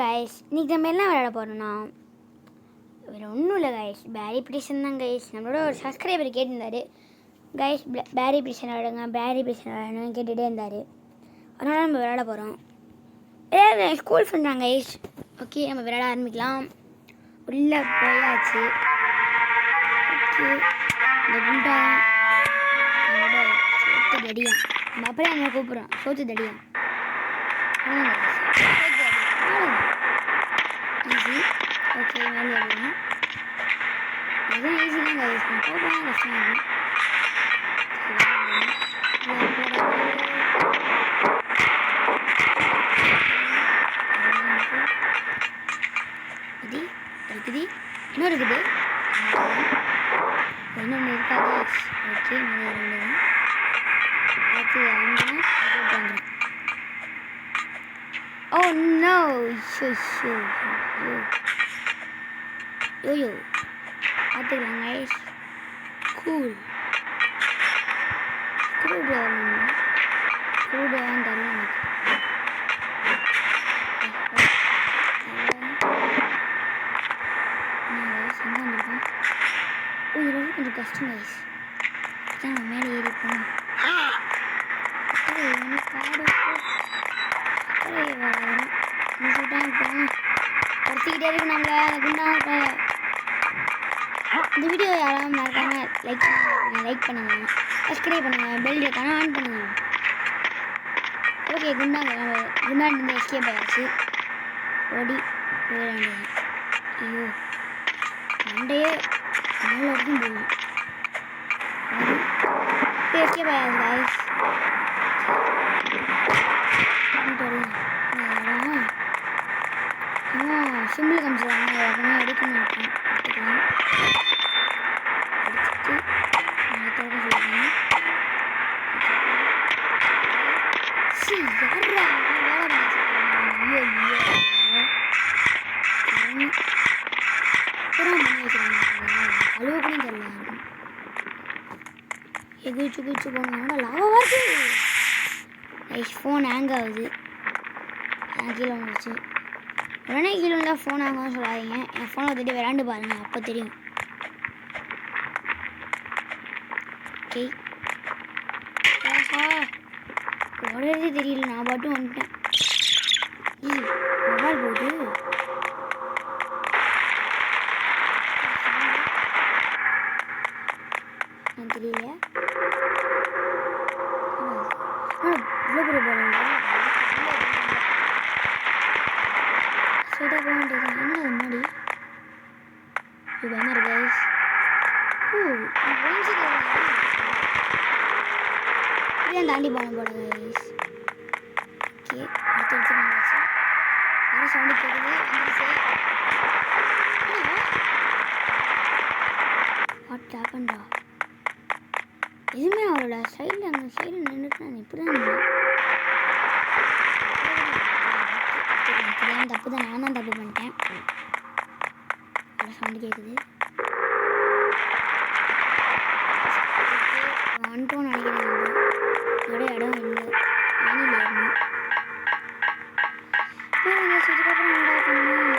Guys, இன்றைக்கி நம்ம என்ன விளையாட போகிறோம்னா வேறு ஒன்றும் இல்லை கைஸ், பேரி பிடிஷன் தான் கைஸ். நம்மளோட ஒரு சப்ஸ்கிரைபர் கேட்டிருந்தார் கைஸ், பேரி பிடிஷன் விளையாடுங்க, பேரி பிடிஷன் விளையாடுங்கன்னு கேட்டுகிட்டே இருந்தார். அதனால் நம்ம விளையாட போகிறோம். ஏதாவது ஸ்கூல் ஃப்ரெண்டாங்க கைஸ். ஓகே, நம்ம விளையாட ஆரம்பிக்கலாம். உள்ளே போயாச்சு. ஓகே, இந்த குண்டா நம்மளோட சோத்து தடியா, நம்ம அப்படியே நம்ம கூப்பிட்றோம் சோத்து தடியா. ஈஸி. ஓகே, மேலே எழுதணும். எதுவும் ஈஸி தான் கைஸ், நான் போகலாம் கஷ்டமாக இருக்கும். இது இருக்குது, இன்னும் இருக்குது, இன்னொன்று இருக்கா கைஸ். ஓகே, மேலே எழுதணும். அடுத்து வாங்கணும். Oh no! Yo. பார்த்துக்கலாம் கைஸ். கூல் ஸ்க்ரூ ட்ரைவர் தரலாம் எனக்கு. இது ரொம்ப கொஞ்சம் கஷ்டம் கைஸ். தான் நம்ம மேலே ஏறி போகணும். படிச்சுக்கிட்டே இருக்கு நம்மள குண்டா. இந்த வீடியோ யாராவது மறக்காம லைக் பண்ணுங்க, சப்ஸ்கிரைப் பண்ணுங்க, பெல் ஐக்கான ஆன் பண்ணுங்க. ஓகே, குண்டாண்டு எஸ்கேப் ஆயாச்சு. ஓடி போயிட வேண்டியது. ஐயோ, மண்டையே மேலே வரைக்கும் போகுது. எஸ்கேப் ஆயாச்சு கைஸ். சிம்பிள் காமிச்சிருவாங்க, எப்பவுமே எடுக்க மாட்டேன். எடுத்துக்கலாம், எடுத்துட்டு நான் திறக்க சொல்லுவேன். யாரா வேலை பண்ணி வச்சுருக்காங்க, அழுவ கூட தெரியல யாருக்கும். குதிச்சு போனோம்னா லாவாக இருக்கு. ஃபோன் ஹேங் ஆகுது. நான் கீழே வந்துச்சு. உடனே கீழே இருந்தால் ஃபோன் ஆகாமல் சொல்லாதீங்க. என் ஃபோனை வந்துட்டு விளாண்டு பாருங்கள், அப்போ தெரியும். ஓகே, உடனே தெரியல, நான் பாட்டும் வந்துட்டேன். மொபைல் போகுது. நான் தெரியல. இவ்வளோ பெரிய போகிறேன். ஸ்ட்ரைட்டாக போக வேண்டியது. என்ன முன்னாடி இது மாதிரி கைஸ். இப்படிதான் தாண்டி போன போட கைஸ். ஓகே, அடுத்து வந்துச்சு. வேறு சவுண்டு கேட்குது. வந்துருச்சு. வாட் ஹேப்பன்டா? எதுவுமே அவளோட சைடில் அந்த சைடில் நின்றுட்டு நான் இப்படி தான் தப்பு தான், நான் தான் தப்பு பண்ணிட்டேன். நல்லா சவுண்டு கேட்குது. வந்துட்டோன்னு நினைக்கிறேன். இதோட இடம் இல்லை, வேணியில் ஏறணும். அதுக்கப்புறம் என்னடா பண்ணணும்?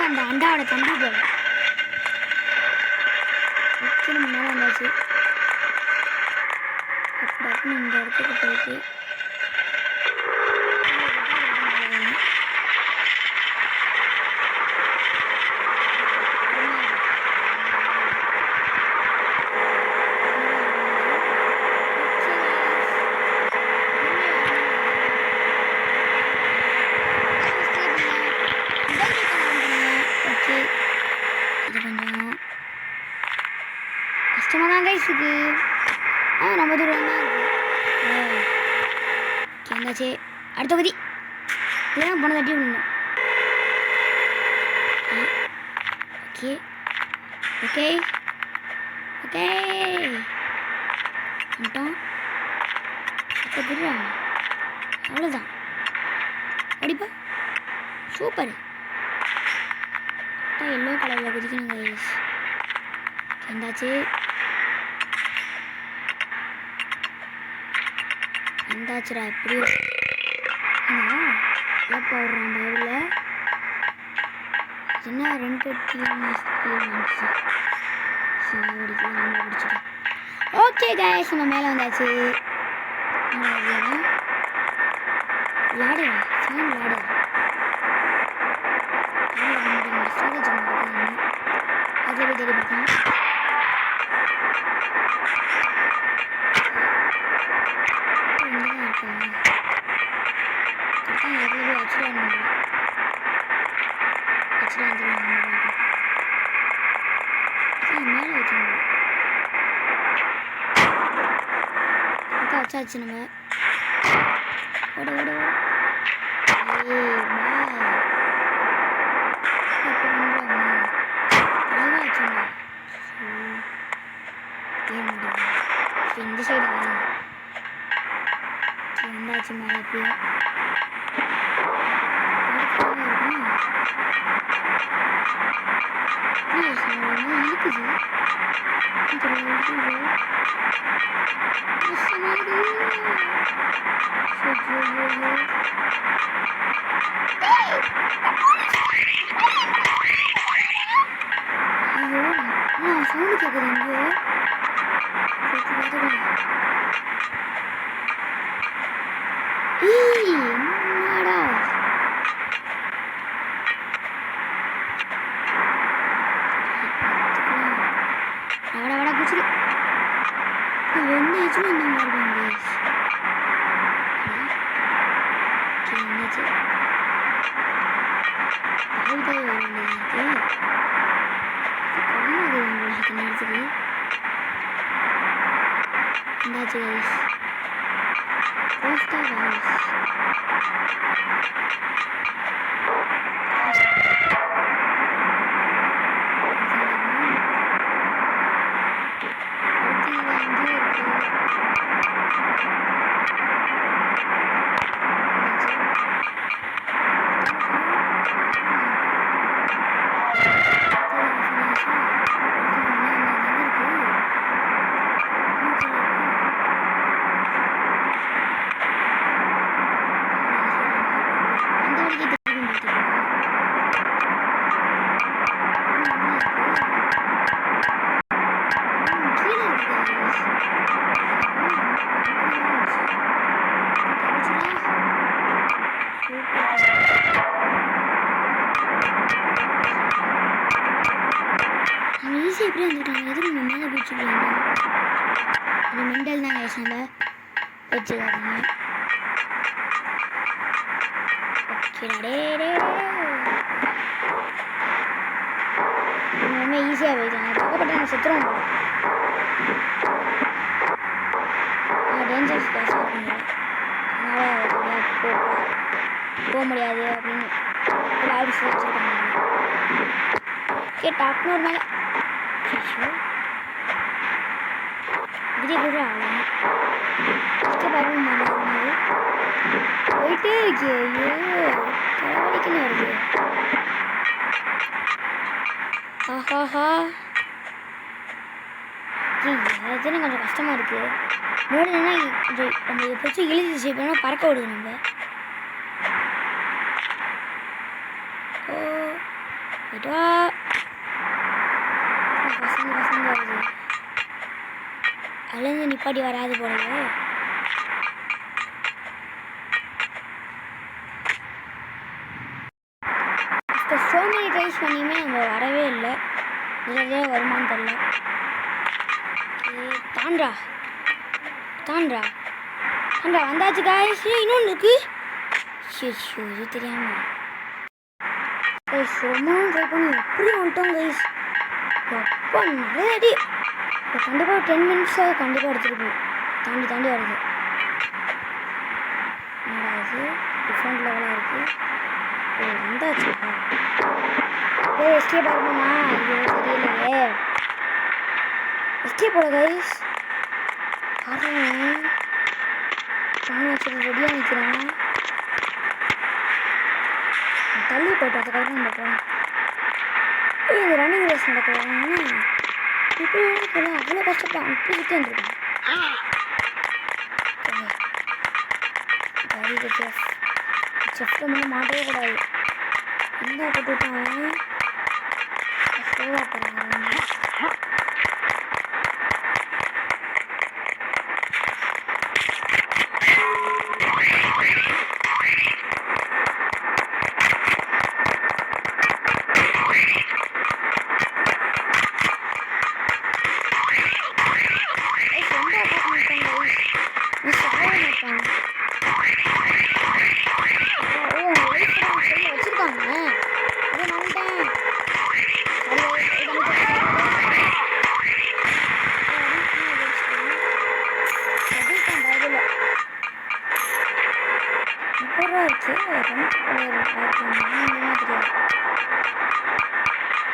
அந்த அண்டாவோட தம்பி போல முன்னாடி வந்தாச்சு. அப்படின்னு இந்த இடத்துக்கு போயிட்டு கஷ்டமாக தான் கைஸ் இருக்கு. ரொம்ப தூரம் தான் இருக்குது. என்னாச்சு அடுத்த பதி இதெல்லாம் போன தட்டி விடணும். ஓகே ஓகே ஓகே வந்துட்டோம். அவ்வளோதான் அடிப்பா சூப்பர். எல்லோ கலரில் குதிக்கணும் கைஸ். எந்தாச்சு வந்தாச்சுடா எப்படியோ. ஆனால் எப்போ விடுறான் பேரில் என்ன 2 டீம் சாவடிக்கு நம்ம பிடிச்சிட்டோம். ஓகே கைஸ் நம்ம மேலே வந்தாச்சு. லாடா ஃபைன் லாடா ஸ்டோரேஜ் அதில் போய் தேடி பார்க்கலாம். இங்கே தான் இருக்கா கரெக்டாக அதில் போய் ஆக்சுவலாக மேலே வச்சுருந்தோம். அக்கா வச்சாச்சு நம்ம ஓட ஓட ஓட. அழகாக வச்சுருந்தா ஏற முடியாது. இந்த சைடு வந்தாச்சு மேலே எப்படியோ இருக்குது. சவுண்டு கேட்குது எங்கேயோ. என்னடா வட வட குச்சிரு எந்த ஏச்சும் இந்த மாதிரி என்னாச்சு பால்தாய் வர வேண்டியது கொள்ளாது உங்களுக்கு நேரத்துக்கு என்னாச்சு கைஸ் போஸ்டா கைஸ் ஈஸியாக எப்படி வந்துட்டாங்க. எதுக்கு நம்ம மேலே பிடிச்சிருக்காங்க. அது மெண்டல் தான் கைஸ் நம்ம வச்சுக்காங்க. ஓகேடா நம்ம ஈஸியாக போயிட்டாங்க. பக்கப்பட்ட நம்ம செத்துறோம் போல. டேஞ்சர்ஸ் கேஸ் பண்ணுறேன். அதனால் போக முடியாது அப்படின்னு லைஃப் வச்சுருக்காங்க. ஓகே டாப்னு ஒரு மேலே விஜய் கூட ஆகலாம். பருவம் மாதிரி போயிட்டே இருக்கே. ஐயோ தலைவலிக்குன்னு வருது. ஆஹாஹா எல்லாத்தையும் கொஞ்சம் கஷ்டமாக இருக்குது. முன்னாடி என்ன நம்ம இதை பிடிச்சி இழுத்து செய்யணும் பறக்க விடுது நம்ம. ஓ போய்ட்டா பசங்க பசங்க வருது. அதுலேருந்து நிப்பாட்டி வராது போலவே. இப்போ சோமனி ட்ரைஸ் பண்ணியுமே நம்ம வரவே இல்லை. இதில் வருமானு தெரில. தாண்டா தாண்டா தாண்டா வந்தாச்சு காய்ஸ். இன்னொன்று இருக்கு. சரி இது தெரியாமல் கைஸ் ரொம்ப ட்ரை பண்ணி எப்படி வந்துட்டோம் கைஸ். அப்பா நிறைய அடி கண்டிப்பாக 10 மினிட்ஸாக கண்டிப்பாக எடுத்துருக்கோம். தாண்டி தாண்டி வருது. என்னடா இது டிஃப்ரெண்ட் லெவலாக இருக்குது. ஓ வந்தாச்சுப்பா. எஸ்கேப் ஆகணுமா? ஐயோ தெரியலையே. எஸ்கேப் போட கைஸ். ஆடுறேன் பானாச்சு ரெடியாக நிற்கிறான். தள்ளி போட்டு அதுக்கப்புறம் நம்ம போகலாம். இந்த ரன்னிங் ரேஸ் நடக்கிறாங்க. இப்போ இருக்கலாம் அவ்வளோ கஷ்டப்படும். இப்படி சுற்றி வந்துருக்கேன். செஃப்ட்டை மட்டும் மாட்டவே கூடாது. என்ன போட்டுவிட்டான் ஸ்லோவாக போகிறாங்க.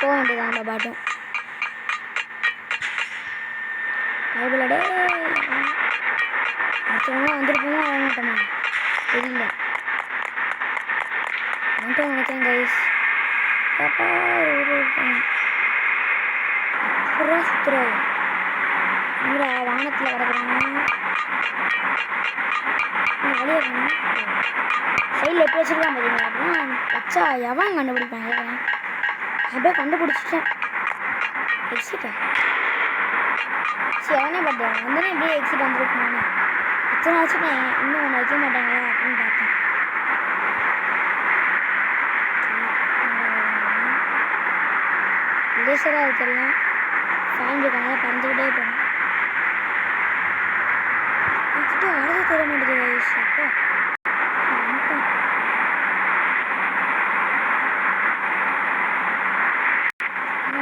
போக வேண்டியதான் அந்த பாட்டும் பைபிளடே அடுத்தவங்களாம் வந்துருப்போமா வர மாட்டோமா தெரியல. வந்துட்டோம் நினைக்கிறேன் கைஸ். பாப்பா ஒரு புறா சுத்துறா இங்கே வானத்தில் கிடக்குறாங்க. வெளியே போனோம் சைடில் எப்படி வச்சுருக்கலாம் பார்த்தீங்களா? அப்படின்னா வச்சா எவன் கண்டுபிடிப்பான் கேட்குறேன். அப்படியே கண்டுபிடிச்சிட்டேன். எக்ஸிட்டா சரி எவனே பார்த்தேன் வந்தோடனே எப்படியே எக்ஸிட் வந்துருக்குமானே. இத்தனை வச்சுட்டேன் இன்னும் ஒன்று வைக்க மாட்டாங்களா அப்படின்னு பார்த்தேன். லேசராக இருக்கலாம் ஃபேன் இருக்கனால பறந்துக்கிட்டே போனேன். கிட்ட வரது தெரிய மாட்டேங்குது வயசு. அப்போ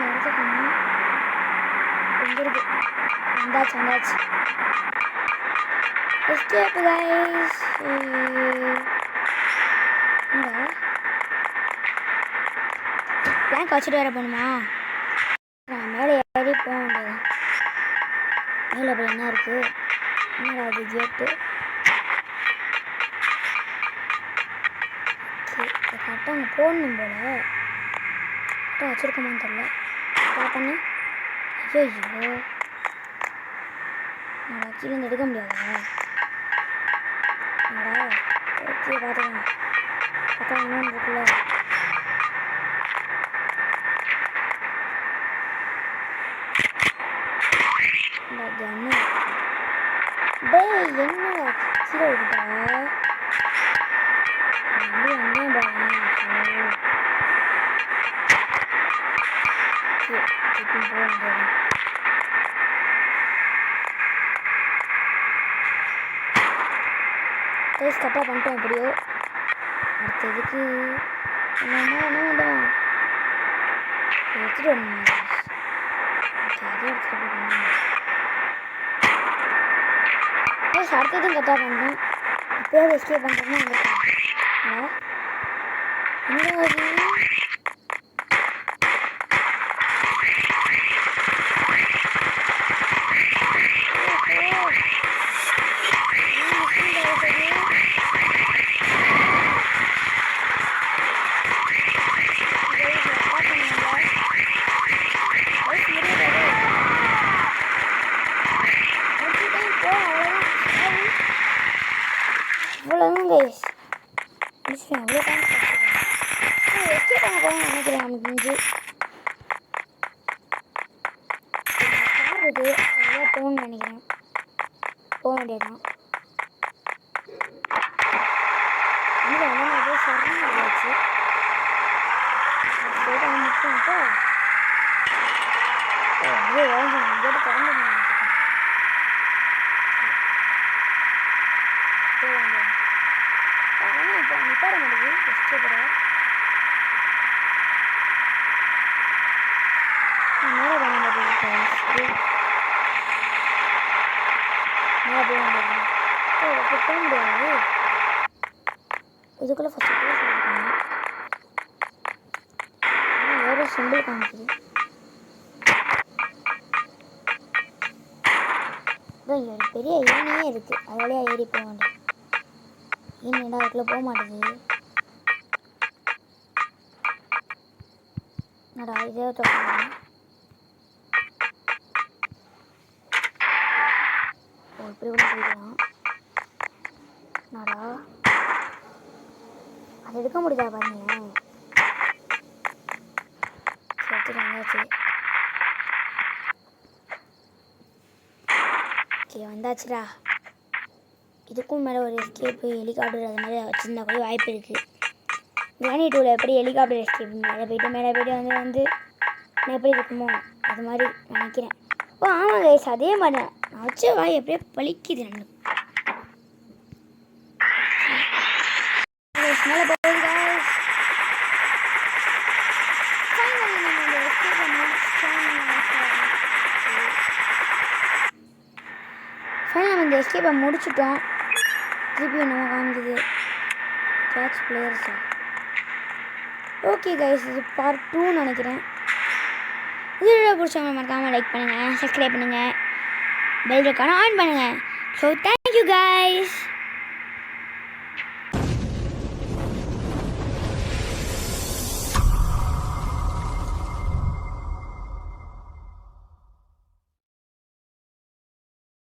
எடுத்துக்கணும் வந்துருக்கு. வந்தாச்சு வந்தாச்சு. Escape guys. பிளாங்க் வச்சுட்டு வேற போகணுமா? நான் மேலே ஏறி போக வேண்டியது. மேலே போய் என்ன இருக்குது? என்னடா அது கேட்டு? கரெக்டாக அங்கே போடணும் போல. கரெக்டாக வச்சுருக்கோமான்னு தெரில. ஸ்டார்ட் பண்ணு. ஐயோ நான் கீழே இருந்து எடுக்க முடியாதா? என்னடா ஓகே பார்த்துக்கோங்க. பக்கம் இன்னொன்று இருக்குல்ல. கண்ணு டேய் என்னடா கீழே விட்டா? வந்து வந்தேன் பாருங்க. திருப்பி போக வேண்டியது. டேஸ்ட் கரெக்டாக பண்ணிட்டோம். எப்படியோ அடுத்ததுக்கு என்னம்மா என்ன பண்ணுவேன் எடுத்துகிட்டு வரணுமா? ஓகே அதே எடுத்துகிட்டு போய் அடுத்ததும் கரெக்டாக பண்ணணும். இப்போயாவது எஸ்கேப் பண்ணுறதுன்னா என்னடா அது? அவ்வளோதான் கைஸ் முடிச்சிட்டேன். அவ்வளோ டைம் எஸ்கேப் பண்ண போகணும்னு நினைக்கிறேன். நமக்கு முடிஞ்சு கார் இருக்குது அவ்வளோ போகணும்னு நினைக்கிறேன். போக வேண்டியதுதான். இங்கே வந்து அப்படியே சொல்கிறேன் ஆச்சு போய்ட்டு முடிச்சுட்டோம்ப்பா. அப்படியே உழஞ்சி கேட்டு திறந்து நினைச்சிட்டேன். போக வேண்டியது இப்போ நிப்பாட மாட்டேங்குது எஸ்கேப்பட. மேலே பண்ண மாட்டேங்குது. மேலே போய் வந்துடுறேன். போக முடியாது. இதுக்குள்ளே ஃபஸ்ட்டு போக சொல்லியிருக்காங்க. ஆனால் வேறு சிம்பிள் காமிக்குது. ஒரு பெரிய ஏனையே இருக்குது. அதோடய ஏறி போக வேண்டாம். ஏன்னா அதுக்குள்ளே போக மாட்டேங்குது. நடா இதே தொடங்க. இப்படி கூட போய்க்கலாம். நடா அது எடுக்க முடியுதா பாருங்க. சரி வந்தாச்சு. ஓகே வந்தாச்சுடா. இதுக்கும் மேலே ஒரு எஸ்கேப்பு ஹெலிகாப்டர் அது மாதிரி வச்சுருந்தா கூட வாய்ப்பு இருக்குது. கிரானி 2ல் எப்படி ஹெலிகாப்டர் எஸ்கேப் மேலே போய்ட்டு வந்து எப்படி இருக்குமோ அது மாதிரி நினைக்கிறேன். ஓ ஆமாம் கைஸ், அதே மாதிரி தான். நான் வச்ச வாய் எப்படியே பழிக்குது நம்மளுக்கு. மேலே போகுது கைஸ். ஃபைனல் நம்ம இந்த எஸ்கேப்பை முடிச்சிட்டோம். திருப்பி நம்ம காமிக்குது கேட்ச் பிளேயர்ஸா. ஓகே கைஸ், இது பார்ட் 2 நினைக்கிறேன். இது வீடியோ பிடிச்சவங்க மறக்காமல் லைக் பண்ணுங்கள், சப்ஸ்கிரைப் பண்ணுங்கள், பெல் ஐகானை ஆன் பண்ணுங்கள். So thank you guys.